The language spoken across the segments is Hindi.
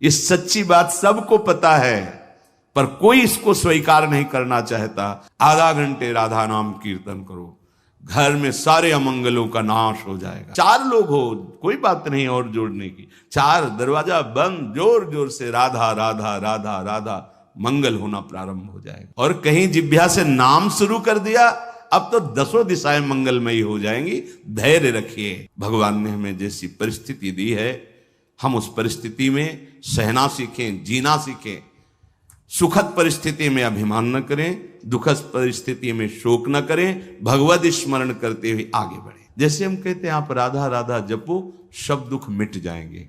ये सच्ची बात सबको पता है, पर कोई इसको स्वीकार नहीं करना चाहता। आधा घंटे राधा नाम कीर्तन करो, घर में सारे अमंगलों का नाश हो जाएगा। 4 लोग हो, कोई बात नहीं और जोड़ने की, 4 दरवाजा बंद, जोर जोर से राधा राधा राधा राधा, मंगल होना प्रारंभ हो जाएगा। और कहीं जिह्वा से नाम शुरू कर दिया, अब तो 10 दिशाएं मंगलमयी हो जाएंगी। धैर्य रखिए, भगवान ने हमें जैसी परिस्थिति दी है, हम उस परिस्थिति में सहना सीखें, जीना सीखें। सुखद परिस्थिति में अभिमान न करें, दुखद परिस्थिति में शोक न करें, भगवत स्मरण करते हुए आगे बढ़े। जैसे हम कहते हैं आप राधा राधा जपो, सब दुख मिट जाएंगे,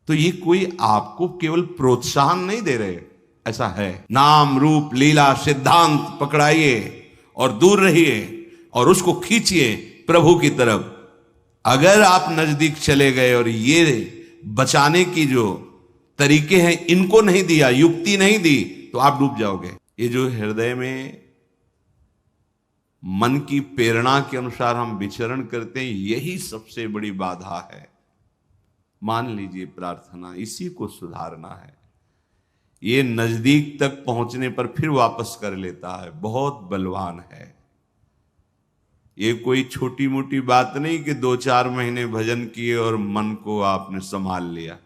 तो ये कोई आपको केवल प्रोत्साहन नहीं दे रहे, ऐसा है। नाम रूप लीला सिद्धांत पकड़ाइए और दूर रहिए और उसको खींचिए प्रभु की तरफ। अगर आप नजदीक चले गए और ये बचाने की जो तरीके हैं इनको नहीं दिया, युक्ति नहीं दी, तो आप डूब जाओगे। ये जो हृदय में मन की प्रेरणा के अनुसार हम विचरण करते हैं, यही सबसे बड़ी बाधा है। मान लीजिए प्रार्थना, इसी को सुधारना है। ये नजदीक तक पहुंचने पर फिर वापस कर लेता है, बहुत बलवान है। ये कोई छोटी मोटी बात नहीं कि 2-4 महीने भजन किए और मन को आपने संभाल लिया।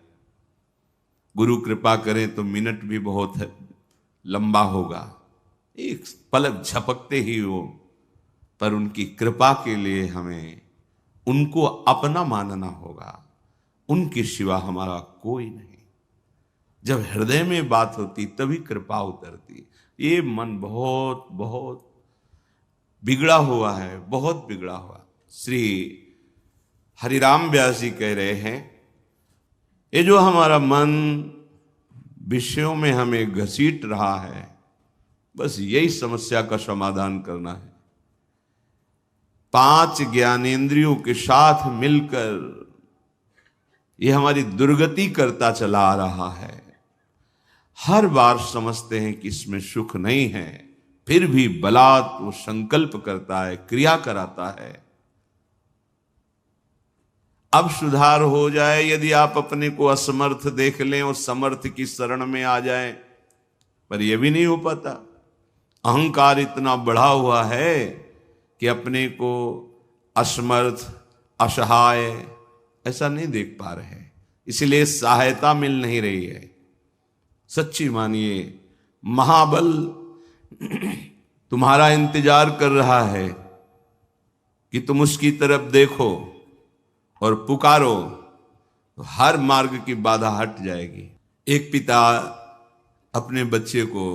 गुरु कृपा करें तो मिनट भी बहुत लंबा होगा, एक पलक झपकते ही हो, पर उनकी कृपा के लिए हमें उनको अपना मानना होगा। उनके सिवा हमारा कोई नहीं। जब हृदय में बात होती तभी कृपा उतरती। ये मन बहुत बहुत बिगड़ा हुआ है, बहुत बिगड़ा हुआ। श्री हरिराम व्यास जी कह रहे हैं, ये जो हमारा मन विषयों में हमें घसीट रहा है, बस यही समस्या का समाधान करना है। 5 ज्ञानेंद्रियों के साथ मिलकर ये हमारी दुर्गति करता चला आ रहा है। हर बार समझते हैं कि इसमें सुख नहीं है, फिर भी बलात् वो संकल्प करता है, क्रिया कराता है। अब सुधार हो जाए, यदि आप अपने को असमर्थ देख लें और समर्थ की शरण में आ जाएं, पर यह भी नहीं हो पाता। अहंकार इतना बढ़ा हुआ है कि अपने को असमर्थ असहाय ऐसा नहीं देख पा रहे, इसलिए सहायता मिल नहीं रही है। सच्ची मानिए, महाबल तुम्हारा इंतजार कर रहा है कि तुम उसकी तरफ देखो और पुकारो, तो हर मार्ग की बाधा हट जाएगी। एक पिता अपने बच्चे को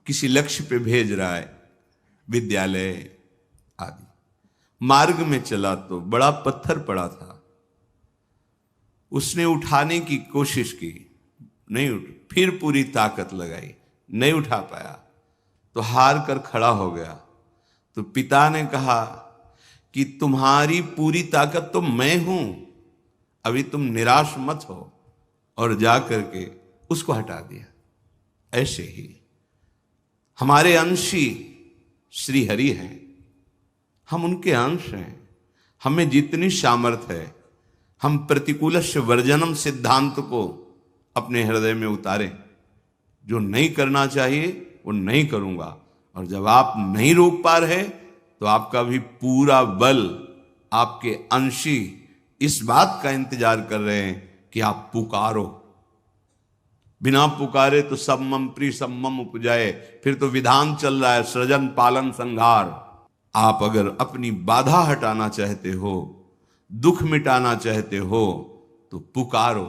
किसी लक्ष्य पे भेज रहा है, विद्यालय आदि। मार्ग में चला तो बड़ा पत्थर पड़ा था, उसने उठाने की कोशिश की, नहीं उठ, फिर पूरी ताकत लगाई, नहीं उठा पाया, तो हार कर खड़ा हो गया। तो पिता ने कहा कि तुम्हारी पूरी ताकत तो मैं हूं, अभी तुम निराश मत हो, और जा करके उसको हटा दिया। ऐसे ही हमारे अंशी श्री हरि हैं, हम उनके अंश हैं। हमें जितनी सामर्थ्य है, हम प्रतिकूलस्य वर्जनम सिद्धांत को अपने हृदय में उतारें। जो नहीं करना चाहिए वो नहीं करूंगा, और जब आप नहीं रोक पा रहे तो आपका भी पूरा बल, आपके अंशी इस बात का इंतजार कर रहे हैं कि आप पुकारो। बिना पुकारे तो सब मम प्रिय सब मम उपजाए, फिर तो विधान चल रहा है सृजन पालन संहार। आप अगर अपनी बाधा हटाना चाहते हो, दुख मिटाना चाहते हो, तो पुकारो।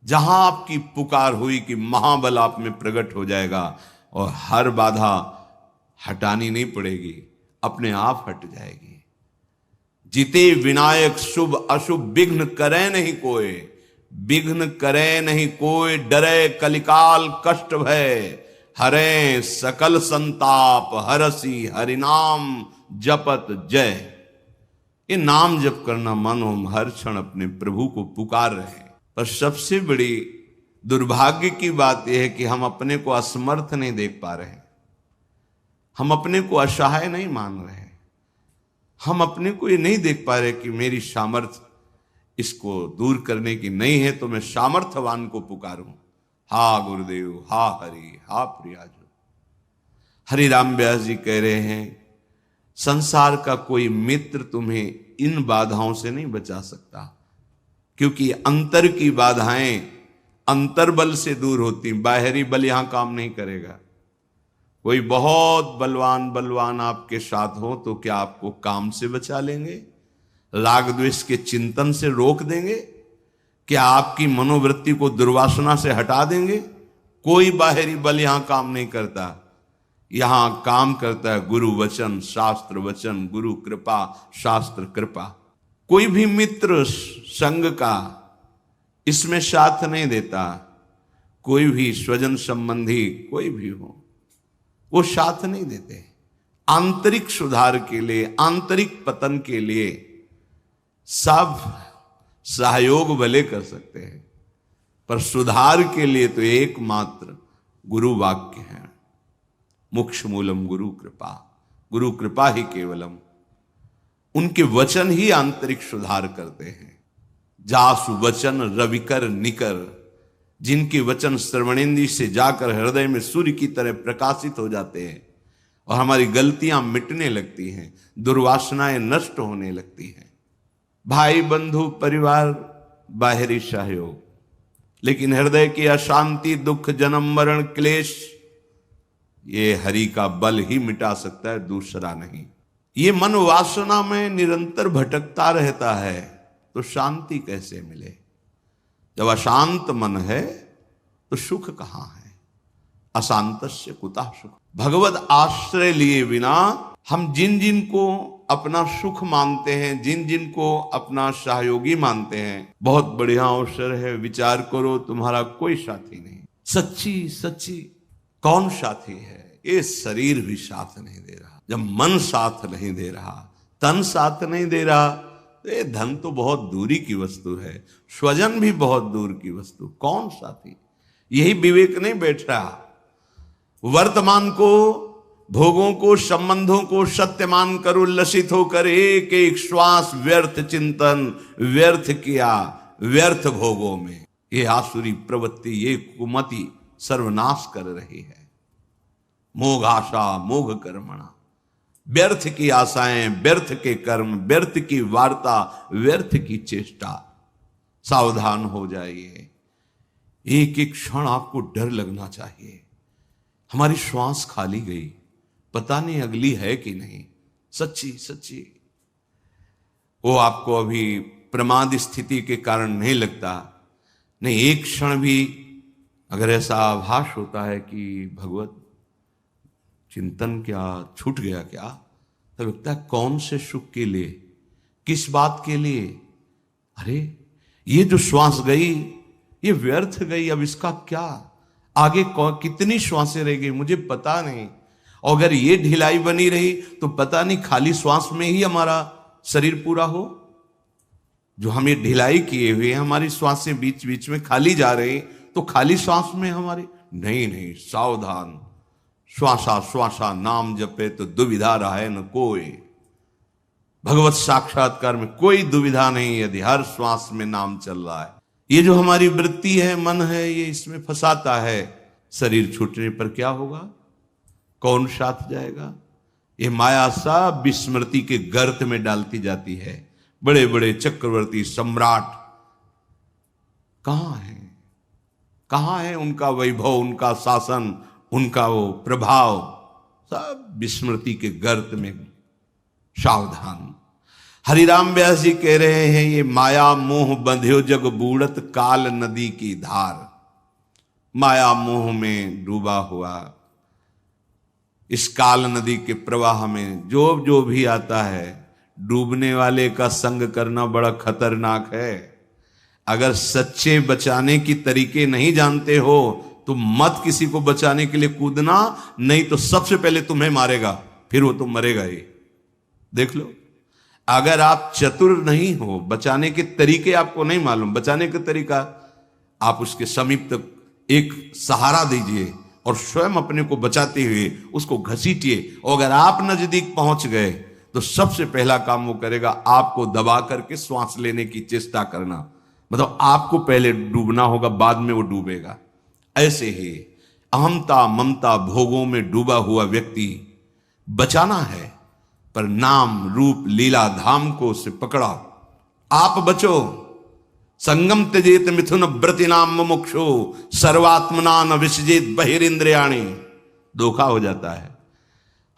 जहां आपकी पुकार हुई कि महाबल आप में प्रकट हो जाएगा और हर बाधा हटानी नहीं पड़ेगी, अपने आप हट जाएगी। जिते विनायक शुभ अशुभ विघ्न करे नहीं कोई, विघ्न करे नहीं कोई, डरे कलिकाल कष्ट भय, हरे सकल संताप हरसी हरिनाम जपत जय। ये नाम जप करना मन हम हर क्षण अपने प्रभु को पुकार रहे हैं। पर सबसे बड़ी दुर्भाग्य की बात यह है कि हम अपने को असमर्थ नहीं देख पा रहे, हम अपने को असहाय नहीं मान रहे, हम अपने को ये नहीं देख पा रहे कि मेरी सामर्थ्य इसको दूर करने की नहीं है तो मैं सामर्थ्यवान को पुकारूं। हा गुरुदेव, हा हरि, हा प्रियाजो। हरिराम व्यास जी कह रहे हैं संसार का कोई मित्र तुम्हें इन बाधाओं से नहीं बचा सकता, क्योंकि अंतर की बाधाएं अंतर्बल से दूर होती, बाहरी बल यहां काम नहीं करेगा। कोई बहुत बलवान आपके साथ हो तो क्या आपको काम से बचा लेंगे, राग द्वेष के चिंतन से रोक देंगे, क्या आपकी मनोवृत्ति को दुर्वासना से हटा देंगे? कोई बाहरी बल यहां काम नहीं करता। यहां काम करता है गुरु वचन, शास्त्र वचन, गुरु कृपा, शास्त्र कृपा। कोई भी मित्र संग का इसमें साथ नहीं देता। कोई भी स्वजन संबंधी कोई भी हो, वो साथ नहीं देते। आंतरिक सुधार के लिए, आंतरिक पतन के लिए सब सहयोग भले कर सकते हैं, पर सुधार के लिए तो एकमात्र गुरु वाक्य है। मोक्ष मूलम गुरु कृपा, गुरु कृपा ही केवलम। उनके वचन ही आंतरिक सुधार करते हैं। जासु वचन रविकर निकर, जिनके वचन श्रवणेंद्रिय से जाकर हृदय में सूर्य की तरह प्रकाशित हो जाते हैं और हमारी गलतियां मिटने लगती हैं, दुर्वासनाएं नष्ट होने लगती हैं। भाई बंधु परिवार बाहरी सहयोग, लेकिन हृदय की अशांति, दुख, जन्म मरण, क्लेश, ये हरि का बल ही मिटा सकता है, दूसरा नहीं। ये मन वासना में निरंतर भटकता रहता है तो शांति कैसे मिले? जब अशांत मन है तो सुख कहां है? अशांतस्य कुतः सुख। भगवत आश्रय लिए बिना हम जिन जिन को अपना सुख मानते हैं, जिन जिन को अपना सहयोगी मानते हैं, बहुत बढ़िया अवसर है। विचार करो, तुम्हारा कोई साथी नहीं। सच्ची सच्ची कौन साथी है? ये शरीर भी साथ नहीं दे रहा। जब मन साथ नहीं दे रहा, तन साथ नहीं दे रहा, तो ये धन तो बहुत दूरी की वस्तु है, स्वजन भी बहुत दूर की वस्तु। कौन साथी? यही विवेक नहीं बैठ रहा। वर्तमान को, भोगों को, संबंधों को सत्य मानकर उल्लसित होकर एक एक श्वास व्यर्थ चिंतन, व्यर्थ किया, व्यर्थ भोगों में, ये आसुरी प्रवृत्ति, ये कुमति सर्वनाश कर रही है। मोघ आशा मोघ कर्मणा, व्यर्थ की आशाएं, व्यर्थ के कर्म, व्यर्थ की वार्ता, व्यर्थ की चेष्टा। सावधान हो जाइए। एक एक क्षण आपको डर लगना चाहिए। हमारी श्वास खाली गई, पता नहीं अगली है कि नहीं। सच्ची सच्ची वो आपको अभी प्रमाद स्थिति के कारण नहीं लगता। नहीं, एक क्षण भी अगर ऐसा आभास होता है कि भगवत चिंतन क्या छूट गया क्या, तो लगता है कौन से सुख के लिए, किस बात के लिए? अरे ये जो श्वास गई ये व्यर्थ गई, अब इसका क्या? आगे कितनी श्वासें रह गई मुझे पता नहीं। और अगर ये ढिलाई बनी रही तो पता नहीं खाली श्वास में ही हमारा शरीर पूरा हो। जो हम ये ढिलाई किए हुए हमारी श्वासें बीच बीच में खाली जा रही, तो खाली श्वास में हमारी नहीं। सावधान। श्वासा श्वासा नाम जपे तो दुविधा रहे न कोई। भगवत साक्षात्कार में कोई दुविधा नहीं यदि हर श्वास में नाम चल रहा है। ये जो हमारी वृत्ति है, मन है, ये इसमें फंसाता है। शरीर छूटने पर क्या होगा? कौन साथ जाएगा? ये माया सब विस्मृति के गर्त में डालती जाती है। बड़े बड़े चक्रवर्ती सम्राट कहां है? कहां है उनका वैभव, उनका शासन, उनका वो प्रभाव? सब विस्मृति के गर्त में। सावधान। हरिराम व्यास जी कह रहे हैं ये माया मोह बंध्यो जग बूढ़त काल नदी की धार। माया मोह में डूबा हुआ इस काल नदी के प्रवाह में जो जो भी आता है, डूबने वाले का संग करना बड़ा खतरनाक है। अगर सच्चे बचाने की तरीके नहीं जानते हो तो मत किसी को बचाने के लिए कूदना, नहीं तो सबसे पहले तुम्हें मारेगा, फिर वो तुम मरेगा ही। देख लो, अगर आप चतुर नहीं हो, बचाने के तरीके आपको नहीं मालूम, बचाने का तरीका आप उसके समीप तक एक सहारा दीजिए और स्वयं अपने को बचाते हुए उसको घसीटिए। और अगर आप नजदीक पहुंच गए तो सबसे पहला काम वो करेगा, आपको दबा करके श्वास लेने की चेष्टा करना। मतलब आपको पहले डूबना होगा, बाद में वो डूबेगा। ऐसे ही अहमता ममता भोगों में डूबा हुआ व्यक्ति बचाना है, पर नाम रूप लीला धाम को उसे पकड़ा। आप बचो। संगम त्यजेत मिथुन व्रति नाम मुमुक्षु सर्वात्मना न विसजेत बहिरिंद्रियाणि। धोखा हो जाता है।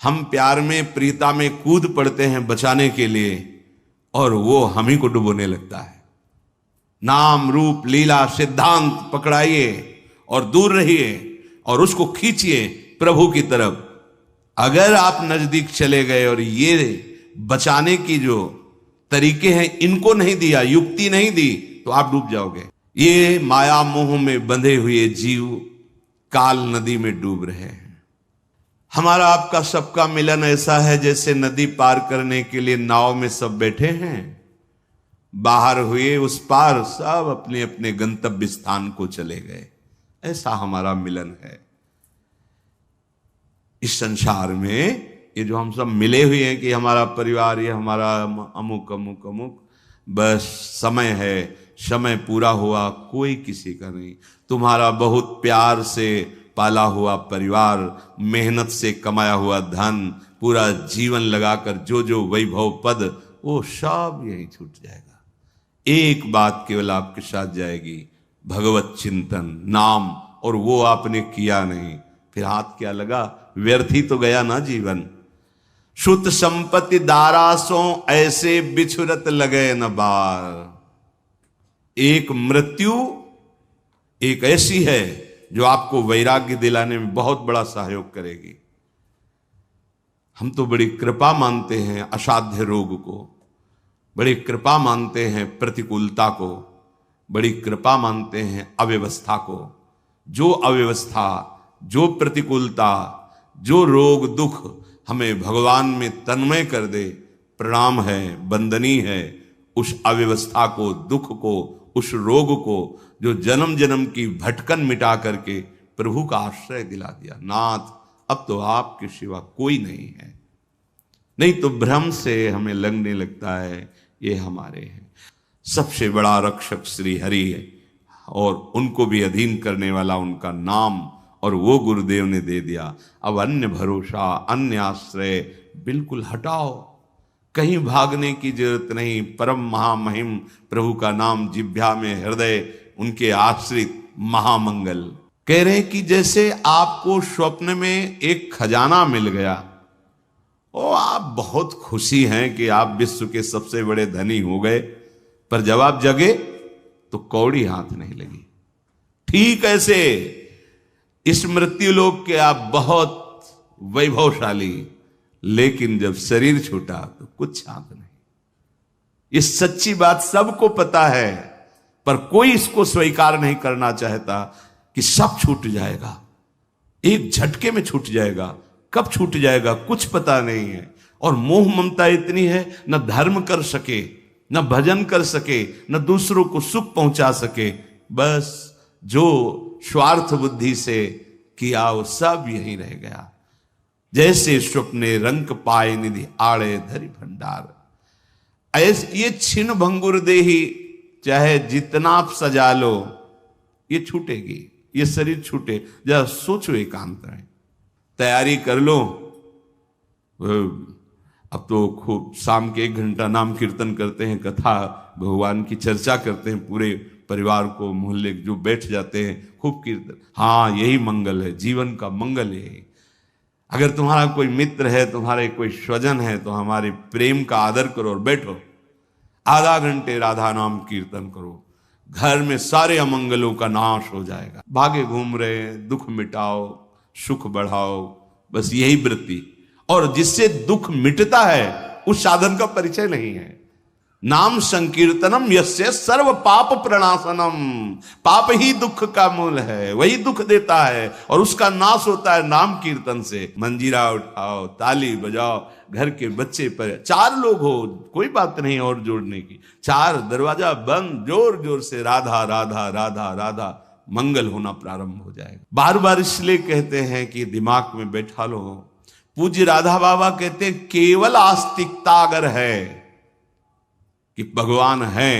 हम प्यार में प्रीता में कूद पड़ते हैं बचाने के लिए, और वो हम ही को डुबोने लगता है। नाम रूप लीला सिद्धांत पकड़ाइए और दूर रहिए और उसको खींचिए प्रभु की तरफ। अगर आप नजदीक चले गए और ये बचाने की जो तरीके हैं इनको नहीं दिया, युक्ति नहीं दी, तो आप डूब जाओगे। ये माया मोह में बंधे हुए जीव काल नदी में डूब रहे हैं। हमारा आपका सबका मिलन ऐसा है जैसे नदी पार करने के लिए नाव में सब बैठे हैं, बाहर हुए उस पार सब अपने अपने गंतव्य स्थान को चले गए। ऐसा हमारा मिलन है। इस संसार में ये जो हम सब मिले हुए हैं कि हमारा परिवार, ये हमारा अमुक अमुक अमुक, बस समय है, समय पूरा हुआ, कोई किसी का नहीं। तुम्हारा बहुत प्यार से पाला हुआ परिवार, मेहनत से कमाया हुआ धन, पूरा जीवन लगाकर जो जो वैभव पद, वो सब यही छूट जाएगा। एक बात केवल आपके साथ जाएगी, भगवत चिंतन नाम, और वो आपने किया नहीं, फिर हाथ क्या लगा, व्यर्थ ही तो गया ना जीवन। शुद्ध संपत्ति दारासों ऐसे बिछुरत लगे न बार। एक मृत्यु एक ऐसी है जो आपको वैराग्य दिलाने में बहुत बड़ा सहयोग करेगी। हम तो बड़ी कृपा मानते हैं असाध्य रोग को, बड़ी कृपा मानते हैं प्रतिकूलता को, बड़ी कृपा मानते हैं अव्यवस्था को। जो अव्यवस्था, जो प्रतिकूलता, जो रोग दुख हमें भगवान में तन्मय कर दे, प्रणाम है, वंदनीय है। उस अव्यवस्था को, दुख को, उस रोग को, जो जन्म जन्म की भटकन मिटा करके प्रभु का आश्रय दिला दिया। नाथ, अब तो आपके सिवा कोई नहीं है। नहीं तो भ्रम से हमें लगने लगता है ये हमारे हैं। सबसे बड़ा रक्षक श्री हरि है, और उनको भी अधीन करने वाला उनका नाम, और वो गुरुदेव ने दे दिया। अब अन्य भरोसा, अन्य आश्रय बिल्कुल हटाओ, कहीं भागने की जरूरत नहीं। परम महामहिम प्रभु का नाम जिह्वा में, हृदय उनके आश्रित, महामंगल। कह रहे कि जैसे आपको स्वप्न में एक खजाना मिल गया, ओ आप बहुत खुशी हैं कि आप विश्व के सबसे बड़े धनी हो गए, पर जब आप जगे तो कौड़ी हाथ नहीं लगी। ठीक ऐसे इस मृत्यु लोक के आप बहुत वैभवशाली, लेकिन जब शरीर छूटा तो कुछ हाथ नहीं। ये सच्ची बात सबको पता है, पर कोई इसको स्वीकार नहीं करना चाहता कि सब छूट जाएगा, एक झटके में छूट जाएगा। कब छूट जाएगा कुछ पता नहीं है। और मोह ममता इतनी है, न धर्म कर सके, न भजन कर सके, न दूसरों को सुख पहुंचा सके। बस जो स्वार्थ बुद्धि से किया वो सब यही रह गया। जैसे स्वप्ने रंक पाए निधि आड़े धरि भंडार। ऐसे ये छिन्न भंगुर देही, चाहे जितना आप सजा लो, ये छूटेगी, ये शरीर छूटे। जरा सोचो एकांत में, तैयारी कर लो। अब तो खूब शाम के 1 घंटा नाम कीर्तन करते हैं, कथा भगवान की चर्चा करते हैं, पूरे परिवार को, मोहल्ले जो बैठ जाते हैं, खूब कीर्तन। हाँ, यही मंगल है, जीवन का मंगल यही। अगर तुम्हारा कोई मित्र है, तुम्हारे कोई स्वजन है, तो हमारे प्रेम का आदर करो और बैठो, आधा घंटे राधा नाम कीर्तन करो। घर में सारे अमंगलों का नाश हो जाएगा। भागे घूम रहे हैं, दुख मिटाओ, सुख बढ़ाओ, बस यही वृत्ति। और जिससे दुख मिटता है उस साधन का परिचय नहीं है। नाम संकीर्तनम यस्य सर्व पाप प्रणाशनम। पाप ही दुख का मूल है, वही दुख देता है, और उसका नाश होता है नाम कीर्तन से। मंजीरा उठाओ, ताली बजाओ, घर के बच्चे पर, 4 लोग हो, कोई बात नहीं और जोड़ने की, 4 दरवाजा बंद, जोर जोर से राधा राधा राधा राधा, मंगल होना प्रारंभ हो जाएगा। बार बार इसलिए कहते हैं कि दिमाग में बैठा लो, पूज्य राधा बाबा कहते केवल आस्तिकता अगर है कि भगवान है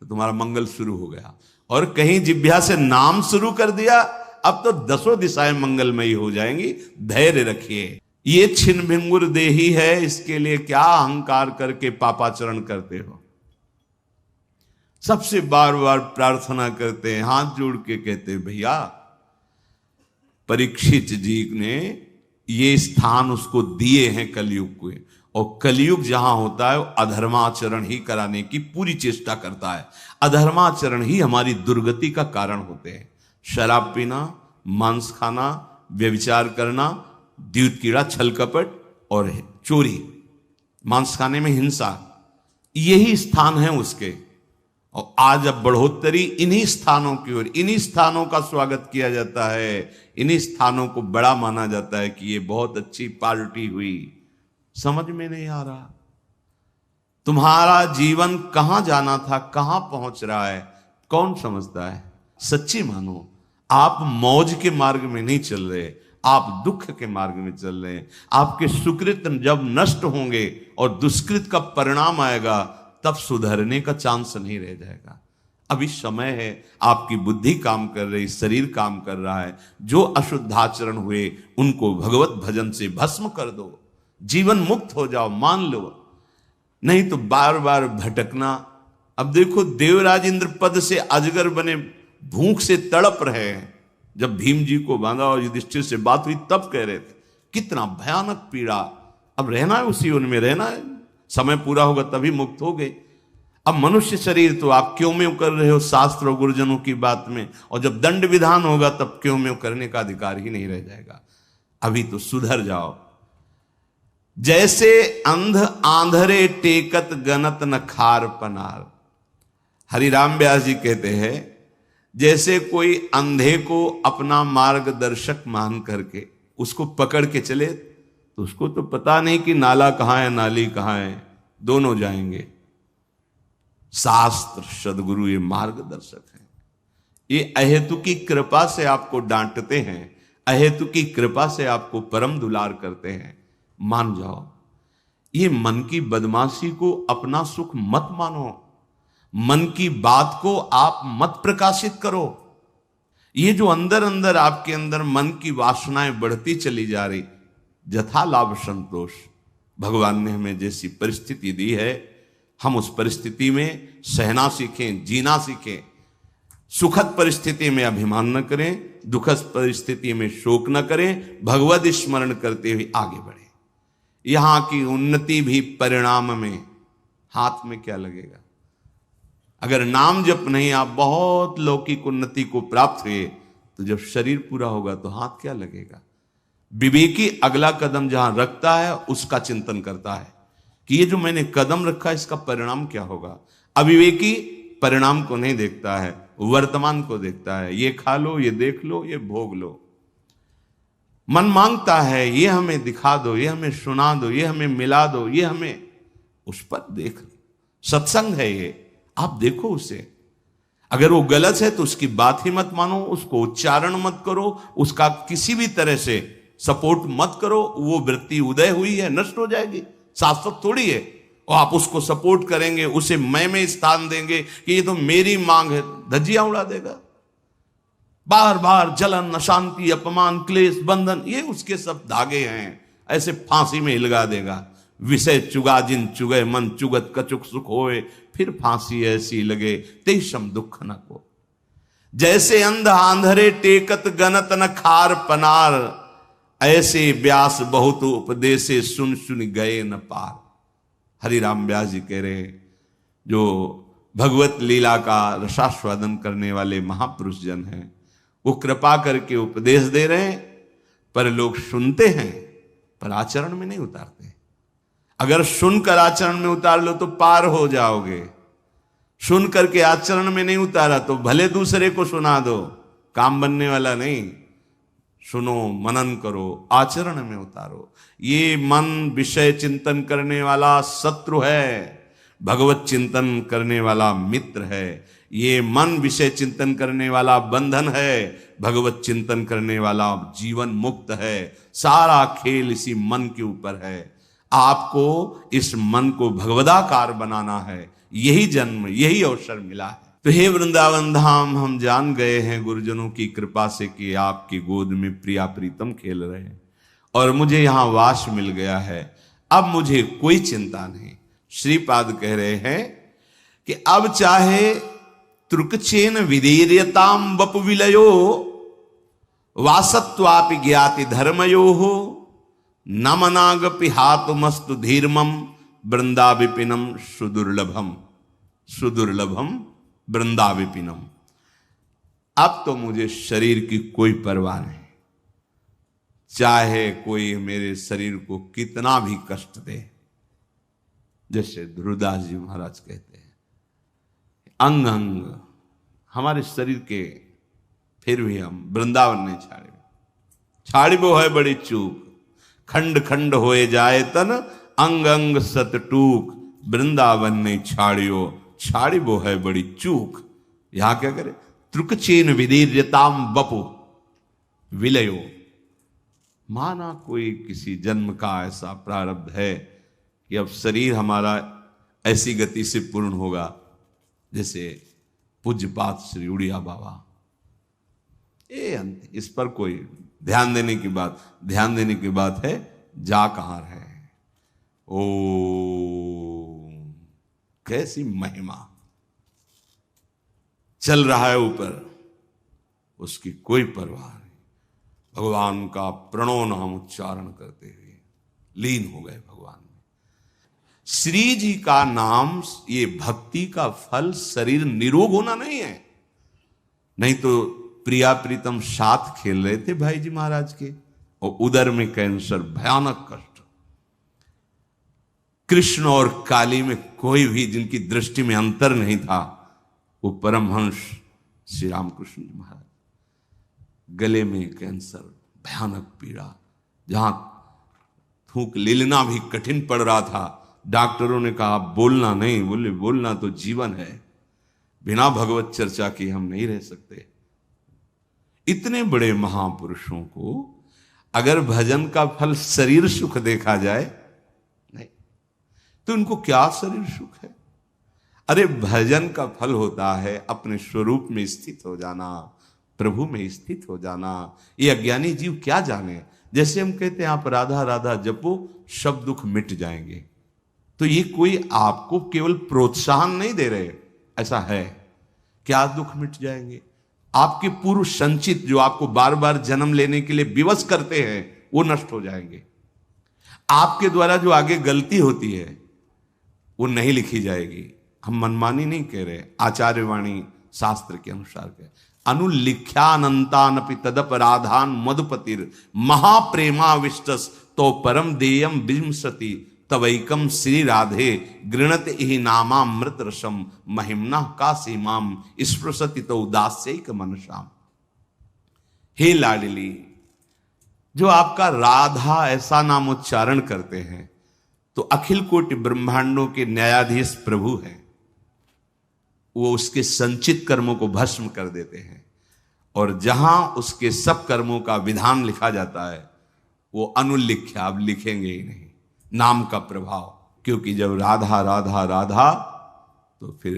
तो तुम्हारा मंगल शुरू हो गया। और कहीं जिभ्या से नाम शुरू कर दिया, अब तो दसों दिशाएं मंगलमयी हो जाएंगी। धैर्य रखिए। ये छिन्न भिंगुर देही है, इसके लिए क्या अहंकार करके पापाचरण करते हो। सबसे बार बार प्रार्थना करते हैं, हाथ जोड़ के कहते हैं, भैया परीक्षित जी ने ये स्थान उसको दिए हैं कलयुग को, और कलयुग जहां होता है अधर्माचरण ही कराने की पूरी चेष्टा करता है। अधर्माचरण ही हमारी दुर्गति का कारण होते हैं। शराब पीना, मांस खाना, व्यभिचार करना, द्यूत कीड़ा, छल कपट और चोरी, मांस खाने में हिंसा, यही स्थान है उसके। और आज अब बढ़ोतरी इन्हीं स्थानों की ओर, इन्हीं स्थानों का स्वागत किया जाता है, इन्हीं स्थानों को बड़ा माना जाता है कि ये बहुत अच्छी पार्टी हुई। समझ में नहीं आ रहा तुम्हारा जीवन कहां जाना था, कहां पहुंच रहा है, कौन समझता है। सच्ची मानो, आप मौज के मार्ग में नहीं चल रहे, आप दुख के मार्ग में चल रहे हैं। आपके सुकृत जब नष्ट होंगे और दुष्कृत का परिणाम आएगा, तब सुधरने का चांस नहीं रह जाएगा। अभी समय है, आपकी बुद्धि काम कर रही, शरीर काम कर रहा है। जो अशुद्धाचरण हुए उनको भगवत भजन से भस्म कर दो, जीवन मुक्त हो जाओ, मान लो। नहीं तो बार बार भटकना। अब देखो, देवराज इंद्र पद से अजगर बने भूख से तड़प रहे हैं। जब भीम जी को बांधा और युधिष्ठिर से बात हुई तब कह रहे थे कितना भयानक पीड़ा। अब रहना है उसी उनमें रहना है, समय पूरा होगा तभी मुक्त हो गए। अब मनुष्य शरीर तो आप क्यों में कर रहे हो शास्त्र और गुरुजनों की बात में, और जब दंड विधान होगा तब क्यों में करने का अधिकार ही नहीं रह जाएगा। अभी तो सुधर जाओ। जैसे अंध आंधरे टेकत गनत न खार पनार। हरिराम व्यास जी कहते हैं, जैसे कोई अंधे को अपना मार्गदर्शक मान करके उसको पकड़ के चले, तो उसको तो पता नहीं कि नाला कहां है नाली कहां है, दोनों जाएंगे। शास्त्र सदगुरु ये मार्गदर्शक है। ये अहेतु की कृपा से आपको डांटते हैं, अहेतु की कृपा से आपको परम दुलार करते हैं। मान जाओ। ये मन की बदमाशी को अपना सुख मत मानो, मन की बात को आप मत प्रकाशित करो। ये जो अंदर अंदर आपके अंदर मन की वासनाएं बढ़ती चली जा रही, यथा लाभ संतोष, भगवान ने हमें जैसी परिस्थिति दी है, हम उस परिस्थिति में सहना सीखें, जीना सीखें। सुखद परिस्थिति में अभिमान न करें, दुखद परिस्थिति में शोक न करें, भगवत स्मरण करते हुए आगे बढ़े। यहां की उन्नति भी परिणाम में, हाथ में क्या लगेगा। अगर नाम जप नहीं, आप बहुत लौकिक उन्नति को प्राप्त हुए, तो जब शरीर पूरा होगा तो हाथ क्या लगेगा। विवेकी अगला कदम जहां रखता है उसका चिंतन करता है कि ये जो मैंने कदम रखा इसका परिणाम क्या होगा। अविवेकी परिणाम को नहीं देखता है, वर्तमान को देखता है। ये खा लो, ये देख लो, ये भोग लो। मन मांगता है ये हमें दिखा दो, ये हमें सुना दो, ये हमें मिला दो, ये हमें, उस पर देख। सत्संग है ये, आप देखो उसे। अगर वो गलत है तो उसकी बात ही मत मानो, उसको उच्चारण मत करो, उसका किसी भी तरह से सपोर्ट मत करो। वो वृत्ति उदय हुई है, नष्ट हो जाएगी, शाश्वत थोड़ी है। और आप उसको सपोर्ट करेंगे, उसे मैं में स्थान देंगे कि ये तो मेरी मांग है, धज्जियां उड़ा देगा। बार बार जलन, अशांति, अपमान, क्लेश, बंधन, ये उसके सब धागे हैं, ऐसे फांसी में हिलगा देगा। विषय चुगा जिन चुगे मन चुगत कचुक सुख होए, फिर फांसी ऐसी लगे तेषम दुख न को। जैसे अंध आंधरे टेकत गनत न खार पनार, ऐसे व्यास बहुत उपदेशे सुन सुन गए न पार। हरिराम व्यास जी कह रहे हैं, जो भगवत लीला का रसास्वादन करने वाले महापुरुष जन हैं, वो कृपा करके उपदेश दे रहे हैं, पर लोग सुनते हैं पर आचरण में नहीं उतारते। अगर सुनकर आचरण में उतार लो तो पार हो जाओगे। सुन करके आचरण में नहीं उतारा तो भले दूसरे को सुना दो, काम बनने वाला नहीं। सुनो, मनन करो, आचरण में उतारो। ये मन विषय चिंतन करने वाला शत्रु है, भगवत चिंतन करने वाला मित्र है। ये मन विषय चिंतन करने वाला बंधन है, भगवत चिंतन करने वाला जीवन मुक्त है। सारा खेल इसी मन के ऊपर है। आपको इस मन को भगवदाकार बनाना है, यही जन्म, यही अवसर मिला है। तो हे वृंदावन धाम, हम जान गए हैं गुरुजनों की कृपा से कि आपकी गोद में प्रिया प्रीतम खेल रहे हैं और मुझे यहां वास मिल गया है। अब मुझे कोई चिंता नहीं। श्रीपाद कह रहे हैं कि अब चाहे त्रुकचेन विदीर्यताम वप विलयो वासत्वापि ज्ञाति धर्मयो हो नमनागपि हातुमस्तु धीर्मम वृंदा विपिनम सुदुर्लभम, सुदुर्लभम वृंदा विपिनम। अब तो मुझे शरीर की कोई परवाह नहीं, चाहे कोई मेरे शरीर को कितना भी कष्ट दे। जैसे ध्रुवदास जी महाराज कहते हैं, अंग अंग हमारे शरीर के, फिर भी हम वृंदावन नहीं छाड़े। छाड़िबो है बड़ी चूक, खंड खंड होए जाए तन अंग अंग सत टूक, वृंदावन नहीं छाड़ियो, छाड़िबो है बड़ी चूक। यहां क्या करे, त्रुकचेन विदीर्यताम वपु विलयो। माना कोई किसी जन्म का ऐसा प्रारब्ध है कि अब शरीर हमारा ऐसी गति से पूर्ण होगा, जैसे पूज्यपात श्री उड़िया बाबा। इस पर कोई ध्यान देने की बात है, जा कहां है। ओ कैसी महिमा चल रहा है ऊपर, उसकी कोई परवाह नहीं। भगवान का प्रणव नाम उच्चारण करते हुए लीन हो गए भगवान में। श्री जी का नाम, ये भक्ति का फल शरीर निरोग होना नहीं है। नहीं तो प्रिया प्रीतम साथ खेल रहे थे भाई जी महाराज के, और उदर में कैंसर, भयानक कष्ट। कृष्ण और काली में कोई भी जिनकी दृष्टि में अंतर नहीं था, वो परमहंस श्री रामकृष्ण जी महाराज। गले में कैंसर, भयानक पीड़ा, जहां थूक लेना भी कठिन पड़ रहा था। डॉक्टरों ने कहा बोलना नहीं, बोले बोलना तो जीवन है, बिना भगवत चर्चा के हम नहीं रह सकते। इतने बड़े महापुरुषों को अगर भजन का फल शरीर सुख देखा जाए, नहीं तो उनको क्या शरीर सुख है। अरे भजन का फल होता है अपने स्वरूप में स्थित हो जाना, प्रभु में स्थित हो जाना। ये अज्ञानी जीव क्या जाने। जैसे हम कहते हैं आप राधा राधा जपो, सब दुख मिट जाएंगे, तो ये कोई आपको केवल प्रोत्साहन नहीं दे रहे, ऐसा है। क्या दुख मिट जाएंगे? आपके पूर्व संचित जो आपको बार बार जन्म लेने के लिए विवश करते हैं, वो नष्ट हो जाएंगे। आपके द्वारा जो आगे गलती होती है वो नहीं लिखी जाएगी। हम मनमानी नहीं कह रहे, आचार्यवाणी शास्त्र के अनुसार कह, अनुलिख्यानंतानपि तदपराधान मधुपतिर महाप्रेमाविष्टस तो परम देयम विंसति तवैकम श्री राधे गृणत ही नामामृत रसम महिमना का सीमाम स्पृशति तो उदास्यक मनसाम। हे लाडली, जो आपका राधा ऐसा नाम उच्चारण करते हैं तो अखिल कोटि ब्रह्मांडों के न्यायाधीश प्रभु हैं। वो उसके संचित कर्मों को भस्म कर देते हैं, और जहां उसके सब कर्मों का विधान लिखा जाता है वो अनुलिख्या, अब लिखेंगे ही नहीं, नाम का प्रभाव। क्योंकि जब राधा राधा राधा, तो फिर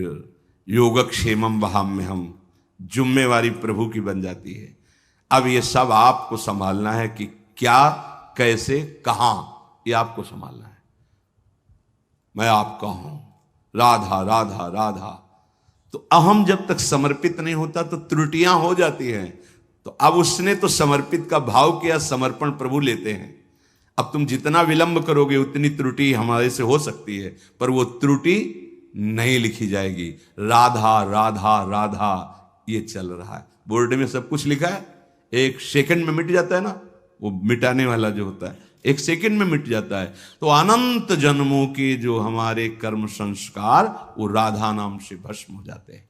योगक्षेमम वहां में हम जुम्मेवारी प्रभु की बन जाती है। अब ये सब आपको संभालना है कि क्या, कैसे, कहां, ये आपको संभालना है। मैं आपका हूं, राधा राधा राधा। तो अहम जब तक समर्पित नहीं होता तो त्रुटियां हो जाती हैं। तो अब उसने तो समर्पित का भाव किया, समर्पण प्रभु लेते हैं। अब तुम जितना विलंब करोगे उतनी त्रुटि हमारे से हो सकती है, पर वो त्रुटि नहीं लिखी जाएगी। राधा राधा राधा ये चल रहा है, बोर्ड में सब कुछ लिखा है, एक सेकंड में मिट जाता है ना, वो मिटाने वाला जो होता है एक सेकंड में मिट जाता है। तो अनंत जन्मों के जो हमारे कर्म संस्कार वो राधा नाम से भस्म हो जाते हैं।